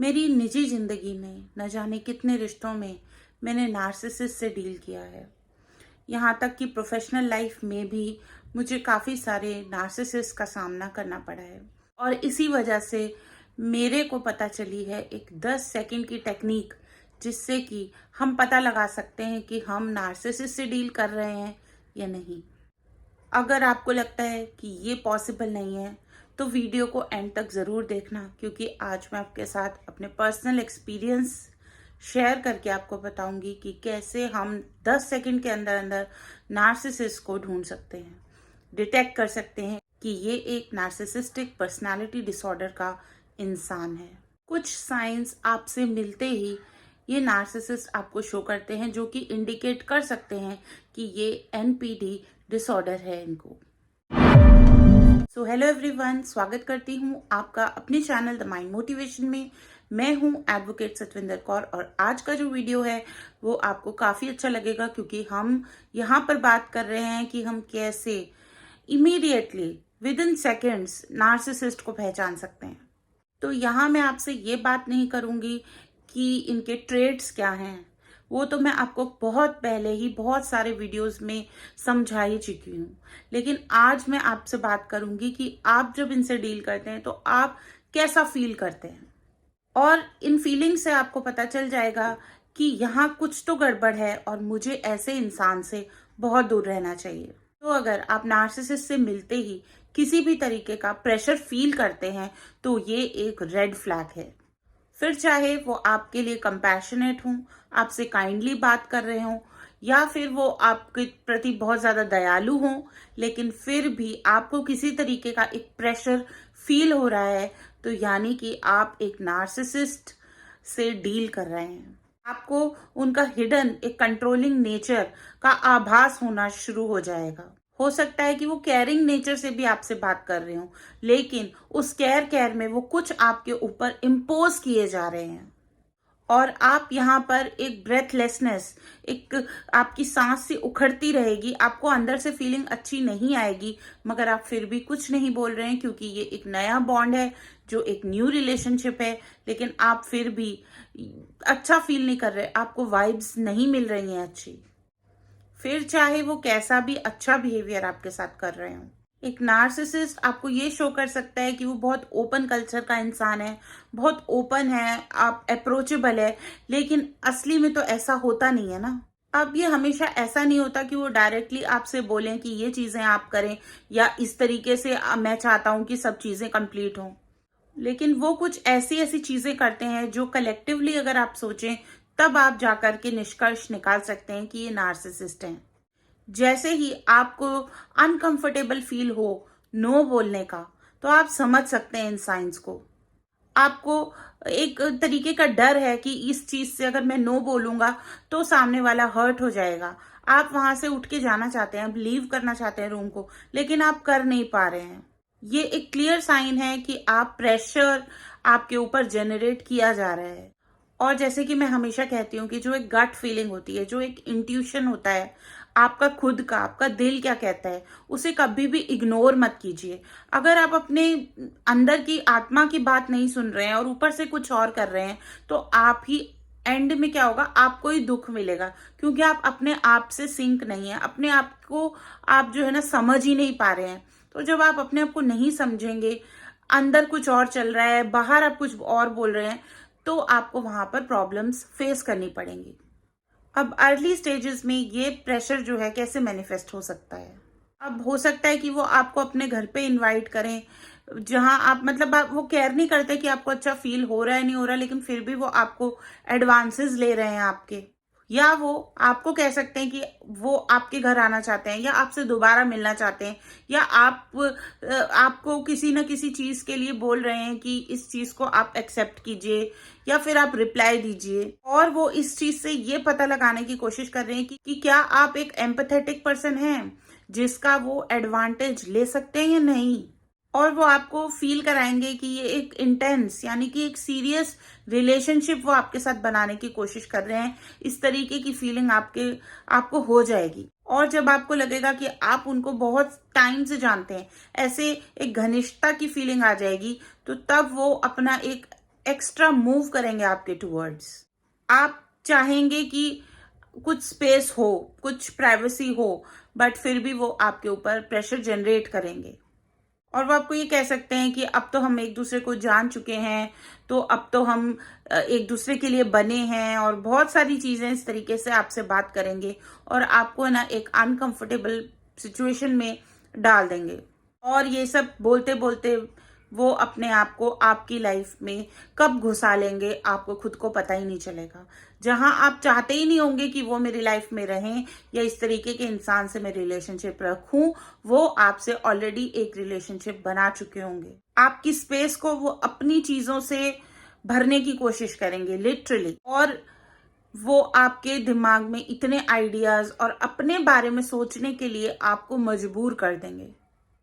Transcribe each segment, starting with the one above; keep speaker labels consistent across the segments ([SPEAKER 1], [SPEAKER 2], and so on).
[SPEAKER 1] मेरी निजी ज़िंदगी में न जाने कितने रिश्तों में मैंने नार्सिसिस्ट से डील किया है। यहाँ तक कि प्रोफेशनल लाइफ में भी मुझे काफ़ी सारे नार्सिसिस्ट का सामना करना पड़ा है। और इसी वजह से मेरे को पता चली है एक 10 सेकंड की टेक्निक, जिससे कि हम पता लगा सकते हैं कि हम नार्सिसिस्ट से डील कर रहे हैं या नहीं। अगर आपको लगता है कि ये पॉसिबल नहीं है तो वीडियो को एंड तक ज़रूर देखना, क्योंकि आज मैं आपके साथ अपने पर्सनल एक्सपीरियंस शेयर करके आपको बताऊंगी कि कैसे हम 10 सेकंड के अंदर अंदर नार्सिसिस्ट को ढूंढ सकते हैं, डिटेक्ट कर सकते हैं कि ये एक नार्सिसिस्टिक पर्सनालिटी डिसऑर्डर का इंसान है। कुछ साइंस आपसे मिलते ही ये नार्सिसिस्ट आपको शो करते हैं, जो कि इंडिकेट कर सकते हैं कि ये एनपीडी डिसऑर्डर है इनको। सो हेलो एवरीवन, स्वागत करती हूँ आपका अपने चैनल द माइंड मोटिवेशन में। मैं हूँ एडवोकेट सतविंदर कौर और आज का जो वीडियो है वो आपको काफ़ी अच्छा लगेगा, क्योंकि हम यहाँ पर बात कर रहे हैं कि हम कैसे immediately with in seconds narcissist को पहचान सकते हैं। तो यहाँ मैं आपसे ये बात नहीं करूँगी कि इनके ट्रेड्स क्या हैं, वो तो मैं आपको बहुत पहले ही बहुत सारे वीडियोस में समझा ही चुकी हूँ। लेकिन आज मैं आपसे बात करूंगी कि आप जब इनसे डील करते हैं तो आप कैसा फील करते हैं, और इन फीलिंग से आपको पता चल जाएगा कि यहाँ कुछ तो गड़बड़ है और मुझे ऐसे इंसान से बहुत दूर रहना चाहिए। तो अगर आप नार्सिसिस्ट से मिलते ही किसी भी तरीके का प्रेशर फील करते हैं तो ये एक रेड फ्लैग है। फिर चाहे वो आपके लिए कंपैशनेट हों, आपसे काइंडली बात कर रहे हों, या फिर वो आपके प्रति बहुत ज़्यादा दयालु हों, लेकिन फिर भी आपको किसी तरीके का एक प्रेशर फील हो रहा है, तो यानी कि आप एक नार्सिसिस्ट से डील कर रहे हैं। आपको उनका हिडन एक कंट्रोलिंग नेचर का आभास होना शुरू हो जाएगा। हो सकता है कि वो केयरिंग नेचर से भी आपसे बात कर रहे हो, लेकिन उस केयर में वो कुछ आपके ऊपर इम्पोज किए जा रहे हैं, और आप यहाँ पर एक ब्रेथलेसनेस, एक आपकी सांस सी उखड़ती रहेगी। आपको अंदर से फीलिंग अच्छी नहीं आएगी, मगर आप फिर भी कुछ नहीं बोल रहे हैं, क्योंकि ये एक नया बॉन्ड है, जो एक न्यू रिलेशनशिप है। लेकिन आप फिर भी अच्छा फील नहीं कर रहे, आपको वाइब्स नहीं मिल रही हैं अच्छी। फिर चाहे वो कैसा भी अच्छा बिहेवियर आपके साथ कर रहे हो। एक नार्सिसिस्ट आपको ये शो कर सकता है कि वो बहुत ओपन कल्चर का इंसान है, बहुत ओपन है, आप अप्रोचेबल है, लेकिन असली में तो ऐसा होता नहीं है ना। अब ये हमेशा ऐसा नहीं होता कि वो डायरेक्टली आपसे बोलें कि ये चीजें आप करें, या इस तरीके से मैं चाहता हूं कि सब चीजें कंप्लीट हों। लेकिन वो कुछ ऐसी ऐसी चीजें करते हैं जो कलेक्टिवली अगर आप सोचें तब आप जाकर के निष्कर्ष निकाल सकते हैं कि ये नार्सिसिस्ट हैं। जैसे ही आपको अनकंफर्टेबल फील हो नो बोलने का, तो आप समझ सकते हैं इन साइंस को। आपको एक तरीके का डर है कि इस चीज से अगर मैं नो बोलूंगा तो सामने वाला हर्ट हो जाएगा। आप वहां से उठ के जाना चाहते हैं, लीव करना चाहते हैं रूम को, लेकिन आप कर नहीं पा रहे हैं। ये एक क्लियर साइन है कि आप प्रेशर आपके ऊपर जनरेट किया जा रहा है। और जैसे कि मैं हमेशा कहती हूँ कि जो एक गट फीलिंग होती है, जो एक इंट्यूशन होता है, आपका खुद का, आपका दिल क्या कहता है, उसे कभी भी इग्नोर मत कीजिए। अगर आप अपने अंदर की आत्मा की बात नहीं सुन रहे हैं और ऊपर से कुछ और कर रहे हैं, तो आप ही एंड में क्या होगा, आपको ही दुख मिलेगा, क्योंकि आप अपने आप से सिंक नहीं है, अपने आप को आप जो है ना समझ ही नहीं पा रहे हैं। तो जब आप अपने आप को नहीं समझेंगे, अंदर कुछ और चल रहा है, बाहर आप कुछ और बोल रहे हैं, तो आपको वहां पर प्रॉब्लम्स फेस करनी पड़ेंगी। अब अर्ली स्टेजेस में ये प्रेशर जो है कैसे मैनिफेस्ट हो सकता है। अब हो सकता है कि वो आपको अपने घर पे इनवाइट करें, जहां आप मतलब आप वो केयर नहीं करते कि आपको अच्छा फील हो रहा है नहीं हो रहा, लेकिन फिर भी वो आपको एडवांसेस ले रहे हैं आपके, या वो आपको कह सकते हैं कि वो आपके घर आना चाहते हैं, या आपसे दोबारा मिलना चाहते हैं, या आपको किसी न किसी चीज के लिए बोल रहे हैं कि इस चीज को आप एक्सेप्ट कीजिए, या फिर आप रिप्लाई दीजिए। और वो इस चीज से ये पता लगाने की कोशिश कर रहे हैं कि क्या आप एक एम्पैथेटिक पर्सन हैं जिसका वो एडवांटेज ले सकते हैं या नहीं। और वो आपको फील कराएंगे कि ये एक इंटेंस, यानी कि एक सीरियस रिलेशनशिप वो आपके साथ बनाने की कोशिश कर रहे हैं। इस तरीके की फीलिंग आपको हो जाएगी। और जब आपको लगेगा कि आप उनको बहुत टाइम से जानते हैं, ऐसे एक घनिष्ठता की फीलिंग आ जाएगी, तो तब वो अपना एक एक्स्ट्रा मूव करेंगे आपके टूवर्ड्स। आप चाहेंगे कि कुछ स्पेस हो, कुछ प्राइवेसी हो, बट फिर भी वो आपके ऊपर प्रेशर जनरेट करेंगे। और वो आपको ये कह सकते हैं कि अब तो हम एक दूसरे को जान चुके हैं, तो अब तो हम एक दूसरे के लिए बने हैं, और बहुत सारी चीजें इस तरीके से आपसे बात करेंगे और आपको ना एक अनकंफर्टेबल सिचुएशन में डाल देंगे। और ये सब बोलते बोलते वो अपने आप को आपकी लाइफ में कब घुसा लेंगे आपको खुद को पता ही नहीं चलेगा। जहां आप चाहते ही नहीं होंगे कि वो मेरी लाइफ में रहें या इस तरीके के इंसान से मैं रिलेशनशिप रखूं, वो आपसे ऑलरेडी एक रिलेशनशिप बना चुके होंगे। आपकी स्पेस को वो अपनी चीजों से भरने की कोशिश करेंगे लिटरली, और वो आपके दिमाग में इतने आइडियाज और अपने बारे में सोचने के लिए आपको मजबूर कर देंगे।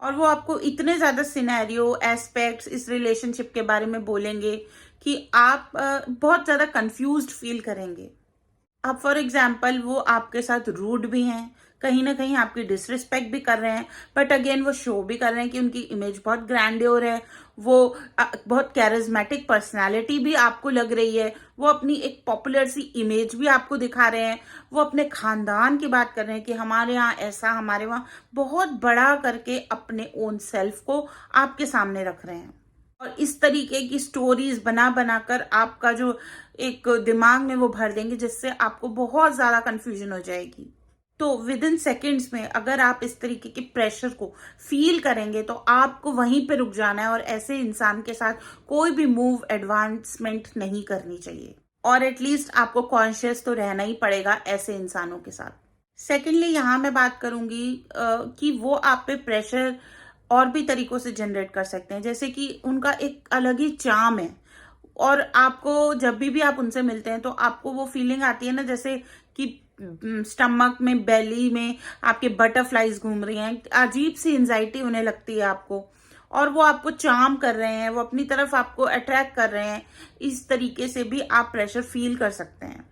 [SPEAKER 1] और वो आपको इतने ज्यादा सिनेरियो एस्पेक्ट्स इस रिलेशनशिप के बारे में बोलेंगे कि आप बहुत ज्यादा कंफ्यूज्ड फील करेंगे। अब फॉर एग्जाम्पल वो आपके साथ रूड भी हैं, कहीं ना कहीं आपकी डिसरिस्पेक्ट भी कर रहे हैं, बट अगेन वो शो भी कर रहे हैं कि उनकी इमेज बहुत ग्रैंडियोर है, वो बहुत कैरिज्मेटिक पर्सनालिटी भी आपको लग रही है, वो अपनी एक पॉपुलर सी इमेज भी आपको दिखा रहे हैं, वो अपने खानदान की बात कर रहे हैं कि हमारे यहाँ ऐसा, हमारे वहाँ बहुत बड़ा करके अपने ओन सेल्फ को आपके सामने रख रहे हैं। और इस तरीके की स्टोरीज बना बनाकर आपका जो एक दिमाग में वो भर देंगे, जिससे आपको बहुत ज्यादा कंफ्यूजन हो जाएगी। तो विद इन सेकेंड्स में अगर आप इस तरीके के प्रेशर को फील करेंगे तो आपको वहीं पे रुक जाना है और ऐसे इंसान के साथ कोई भी मूव एडवांसमेंट नहीं करनी चाहिए, और एटलीस्ट आपको कॉन्शियस तो रहना ही पड़ेगा ऐसे इंसानों के साथ। सेकेंडली यहाँ मैं बात करूंगी कि वो आप पे प्रेशर और भी तरीकों से जनरेट कर सकते हैं, जैसे कि उनका एक अलग ही चार्म है, और आपको जब भी आप उनसे मिलते हैं तो आपको वो फीलिंग आती है ना, जैसे कि स्टमक में, बेली में आपके बटरफ्लाईज घूम रही हैं, अजीब सी एंजाइटी उन्हें लगती है आपको, और वो आपको चार्म कर रहे हैं, वो अपनी तरफ आपको अट्रैक्ट कर रहे हैं। इस तरीके से भी आप प्रेशर फील कर सकते हैं।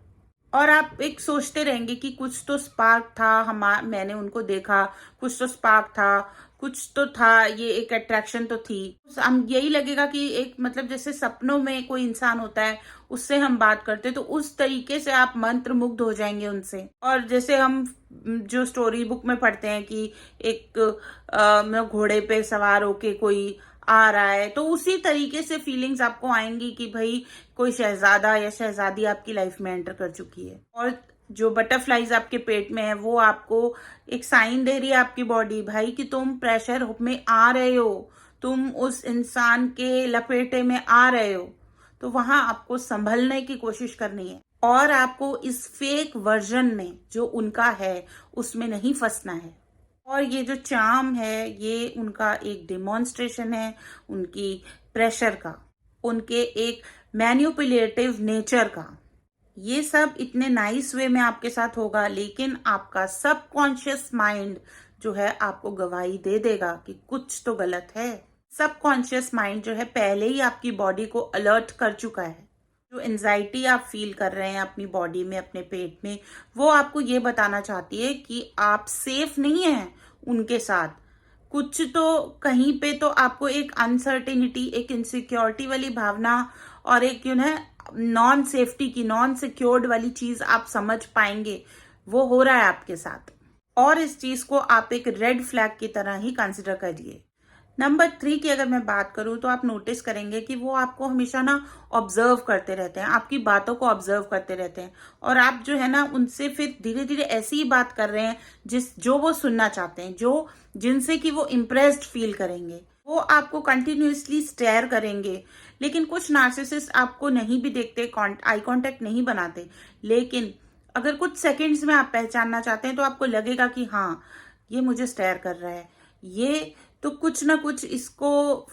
[SPEAKER 1] और आप एक सोचते रहेंगे कि कुछ तो स्पार्क था, मैंने उनको देखा, कुछ तो स्पार्क था, कुछ तो था, ये एक अट्रैक्शन तो थी। हम यही लगेगा कि एक मतलब जैसे सपनों में कोई इंसान होता है, उससे हम बात करते हैं, तो उस तरीके से आप मंत्र मुग्ध हो जाएंगे उनसे। और जैसे हम जो स्टोरी बुक में पढ़ते हैं कि एक घोड़े पे सवार होके कोई आ रहा है, तो उसी तरीके से फीलिंग्स आपको आएंगी कि भाई कोई शहजादा या शहजादी आपकी लाइफ में एंटर कर चुकी है। और जो बटरफ्लाईज आपके पेट में है वो आपको एक साइन दे रही है आपकी बॉडी, भाई, कि तुम प्रेशर में आ रहे हो, तुम उस इंसान के लपेटे में आ रहे हो। तो वहां आपको संभलने की कोशिश करनी है, और आपको इस फेक वर्जन में जो उनका है उसमें नहीं फंसना है। और ये जो चार्म है ये उनका एक डिमॉन्स्ट्रेशन है उनकी प्रेशर का, उनके एक मैन्युपुलेटिव नेचर का। ये सब इतने नाइस वे में आपके साथ होगा, लेकिन आपका सबकॉन्शियस माइंड जो है आपको गवाही दे देगा कि कुछ तो गलत है। सबकॉन्शियस माइंड जो है पहले ही आपकी बॉडी को अलर्ट कर चुका है। जो एंजाइटी आप फील कर रहे हैं अपनी बॉडी में, अपने पेट में, वो आपको ये बताना चाहती है कि आप सेफ नहीं हैं उनके साथ। कुछ तो कहीं पे तो आपको एक अनसर्टेनिटी, एक इनसिक्योरिटी वाली भावना और एक नॉन सेफ्टी की, नॉन सिक्योर्ड वाली चीज आप समझ पाएंगे, वो हो रहा है आपके साथ। और इस चीज को आप एक रेड फ्लैग की तरह ही कंसिडर करिए। नंबर 3 की अगर मैं बात करूं तो आप नोटिस करेंगे कि वो आपको हमेशा ना ऑब्जर्व करते रहते हैं, आपकी बातों को ऑब्जर्व करते रहते हैं, और आप जो है ना उनसे फिर धीरे धीरे ऐसी ही बात कर रहे हैं जो वो सुनना चाहते हैं, जिनसे कि वो इम्प्रेस्ड फील करेंगे। वो आपको कंटिन्यूअसली स्टेयर करेंगे। लेकिन कुछ नार्सिसिस्ट आपको नहीं भी देखते, आई कांटेक्ट नहीं बनाते, लेकिन अगर कुछ सेकंड्स में आप पहचानना चाहते हैं तो आपको लगेगा कि हाँ, ये मुझे स्टेयर कर रहा है, ये तो कुछ ना कुछ इसको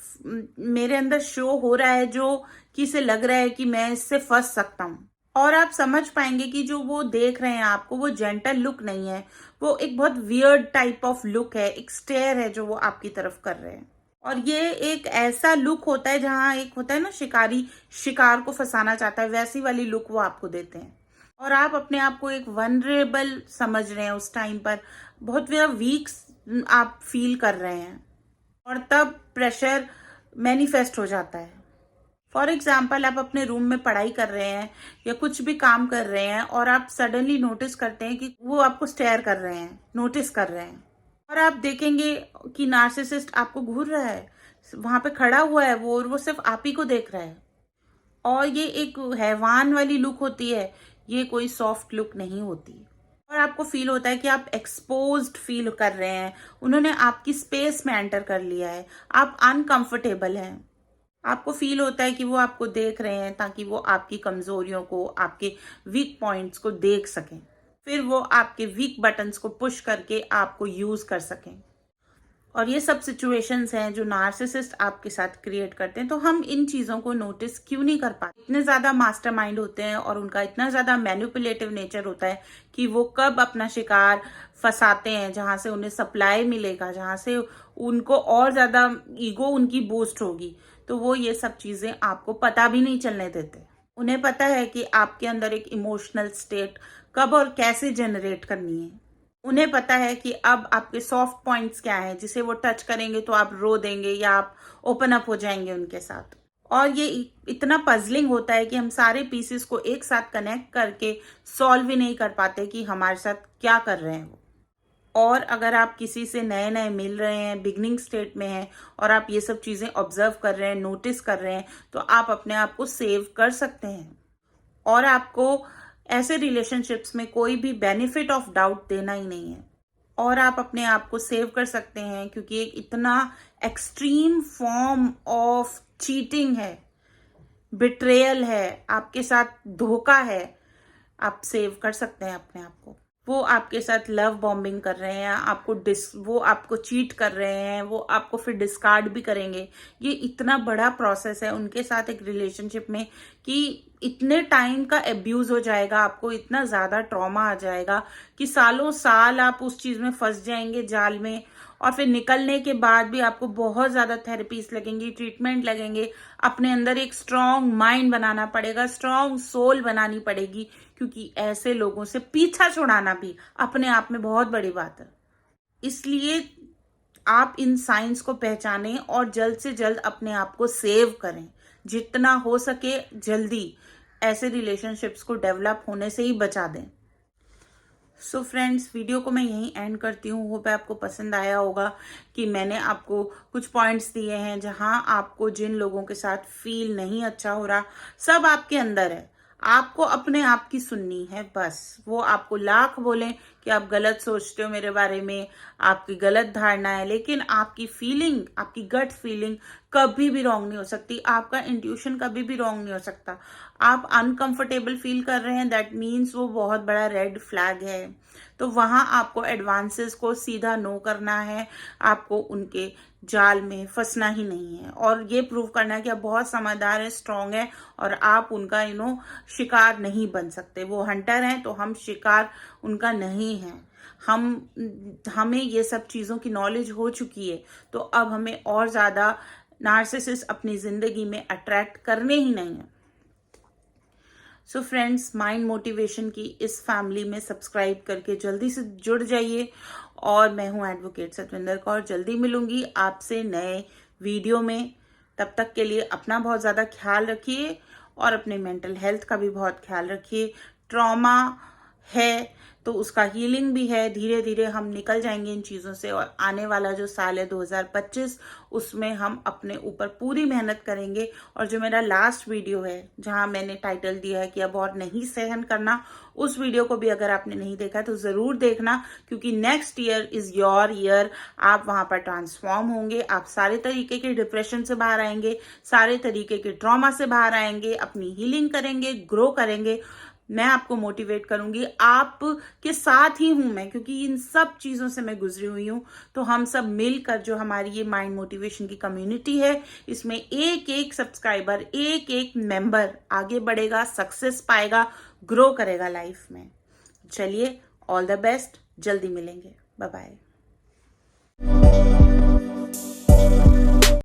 [SPEAKER 1] मेरे अंदर शो हो रहा है जो कि इसे लग रहा है कि मैं इससे फंस सकता हूँ। और आप समझ पाएंगे कि जो वो देख रहे हैं आपको, वो जेंटल लुक नहीं है, वो एक बहुत वियर्ड टाइप ऑफ लुक है, एक स्टेयर है जो वो आपकी तरफ कर रहे हैं। और ये एक ऐसा लुक होता है जहां एक होता है ना शिकारी शिकार को फंसाना चाहता है, वैसी वाली लुक वो आपको देते हैं। और आप अपने आप को एक वनरेबल समझ रहे हैं उस टाइम पर, बहुत वीक आप फील कर रहे हैं, और तब प्रेशर मैनिफेस्ट हो जाता है। फॉर एग्जाम्पल, आप अपने रूम में पढ़ाई कर रहे हैं या कुछ भी काम कर रहे हैं और आप सडनली नोटिस करते हैं कि वो आपको स्टेयर कर रहे हैं, नोटिस कर रहे हैं, और आप देखेंगे कि नार्सिसिस्ट आपको घूर रहा है, वहां पे खड़ा हुआ है वो, और वो सिर्फ आप ही को देख रहा है, और ये एक हैवान वाली लुक होती है, ये कोई सॉफ्ट लुक नहीं होती। और आपको फील होता है कि आप एक्सपोज्ड फील कर रहे हैं, उन्होंने आपकी स्पेस में एंटर कर लिया है, आप अनकंफर्टेबल हैं, आपको फील होता है कि वो आपको देख रहे हैं ताकि वो आपकी कमजोरियों को, आपके वीक पॉइंट्स को देख सकें, फिर वो आपके वीक बटन्स को पुश करके आपको यूज कर सकें। और ये सब सिचुएशंस हैं जो नार्सिसिस्ट आपके साथ क्रिएट करते हैं। तो हम इन चीजों को नोटिस क्यों नहीं कर पाते? इतने ज्यादा मास्टरमाइंड होते हैं और उनका इतना ज्यादा मैनिपुलेटिव नेचर होता है कि वो कब अपना शिकार फंसाते हैं जहां से उन्हें सप्लाई मिलेगा, जहां से उनको और ज्यादा ईगो उनकी बूस्ट होगी, तो वो ये सब चीजें आपको पता भी नहीं चलने देते। उन्हें पता है कि आपके अंदर एक इमोशनल स्टेट कब और कैसे जनरेट करनी है। उन्हें पता है कि अब आपके सॉफ्ट पॉइंट्स क्या हैं, जिसे वो टच करेंगे तो आप रो देंगे या आप ओपन अप हो जाएंगे उनके साथ। और ये इतना पजलिंग होता है कि हम सारे पीसेस को एक साथ कनेक्ट करके सॉल्व ही नहीं कर पाते कि हमारे साथ क्या कर रहे हैं वो। और अगर आप किसी से नए नए मिल रहे हैं, बिगनिंग स्टेट में हैं, और आप ये सब चीजें ऑब्जर्व कर रहे हैं, नोटिस कर रहे हैं, तो आप अपने आप को सेव कर सकते हैं। और आपको ऐसे रिलेशनशिप्स में कोई भी बेनिफिट ऑफ डाउट देना ही नहीं है, और आप अपने आप को सेव कर सकते हैं, क्योंकि एक इतना एक्सट्रीम फॉर्म ऑफ चीटिंग है, बिट्रेयल है, आपके साथ धोखा है, आप सेव कर सकते हैं अपने आप को। वो आपके साथ लव बॉम्बिंग कर रहे हैं, वो आपको चीट कर रहे हैं, वो आपको फिर डिस्कार्ड भी करेंगे। ये इतना बड़ा प्रोसेस है उनके साथ एक रिलेशनशिप में कि इतने टाइम का एब्यूज हो जाएगा, आपको इतना ज्यादा ट्रॉमा आ जाएगा कि सालों साल आप उस चीज में फंस जाएंगे, जाल में। और फिर निकलने के बाद भी आपको बहुत ज्यादा थेरेपीज लगेंगी, ट्रीटमेंट लगेंगे, अपने अंदर एक स्ट्रांग माइंड बनाना पड़ेगा, स्ट्रांग सोल बनानी पड़ेगी, क्योंकि ऐसे लोगों से पीछा छुड़ाना भी अपने आप में बहुत बड़ी बात है। इसलिए आप इन साइंस को पहचानें और जल्द से जल्द अपने आप को सेव करें, जितना हो सके जल्दी ऐसे रिलेशनशिप्स को डेवलप होने से ही बचा दें। सो फ्रेंड्स, वीडियो को मैं यहीं एंड करती हूँ। होप आपको पसंद आया होगा कि मैंने आपको कुछ पॉइंट्स दिए हैं जहां आपको जिन लोगों के साथ फील नहीं अच्छा हो रहा, सब आपके अंदर है, आपको अपने आप की सुननी है बस। वो आपको लाख बोलें कि आप गलत सोचते हो मेरे बारे में, आपकी गलत धारणा है, लेकिन आपकी फीलिंग, आपकी गट फीलिंग कभी भी रॉन्ग नहीं हो सकती, आपका इंट्यूशन कभी भी रॉन्ग नहीं हो सकता। आप अनकंफर्टेबल फील कर रहे हैं, दैट मीन्स वो बहुत बड़ा रेड फ्लैग है। तो वहां आपको एडवांसेस को सीधा नो करना है, आपको उनके जाल में फंसना ही नहीं है, और ये प्रूव करना है कि आप बहुत समझदार है, स्ट्रांग है, और आप उनका शिकार नहीं बन सकते। वो हंटर हैं तो हम शिकार उनका नहीं है। हमें ये सब चीजों की नॉलेज हो चुकी है, तो अब हमें और ज्यादा नार्सिसिस्ट अपनी जिंदगी में अट्रैक्ट करने ही नहीं है। सो फ्रेंड्स, माइंड मोटिवेशन की इस फैमिली में सब्सक्राइब करके जल्दी से जुड़ जाइए। और मैं हूं एडवोकेट सतविंदर कौर, जल्दी मिलूंगी आपसे नए वीडियो में। तब तक के लिए अपना बहुत ज़्यादा ख्याल रखिए और अपने मेंटल हेल्थ का भी बहुत ख्याल रखिए। ट्रॉमा है तो उसका हीलिंग भी है, धीरे धीरे हम निकल जाएंगे इन चीज़ों से, और आने वाला जो साल है 2025, उसमें हम अपने ऊपर पूरी मेहनत करेंगे। और जो मेरा लास्ट वीडियो है जहां मैंने टाइटल दिया है कि अब और नहीं सहन करना, उस वीडियो को भी अगर आपने नहीं देखा तो जरूर देखना, क्योंकि next year is your year. आप वहां पर ट्रांसफॉर्म होंगे, आप सारे तरीके के डिप्रेशन से बाहर आएंगे, सारे तरीके के ट्रॉमा से बाहर आएंगे, अपनी हीलिंग करेंगे, ग्रो करेंगे। मैं आपको मोटिवेट करूंगी, आप के साथ ही हूं मैं, क्योंकि इन सब चीजों से मैं गुजरी हुई हूं। तो हम सब मिलकर जो हमारी ये माइंड मोटिवेशन की कम्युनिटी है, इसमें एक एक सब्सक्राइबर, एक एक मेंबर आगे बढ़ेगा, सक्सेस पाएगा, ग्रो करेगा लाइफ में। चलिए, ऑल द बेस्ट, जल्दी मिलेंगे, बाय बाय।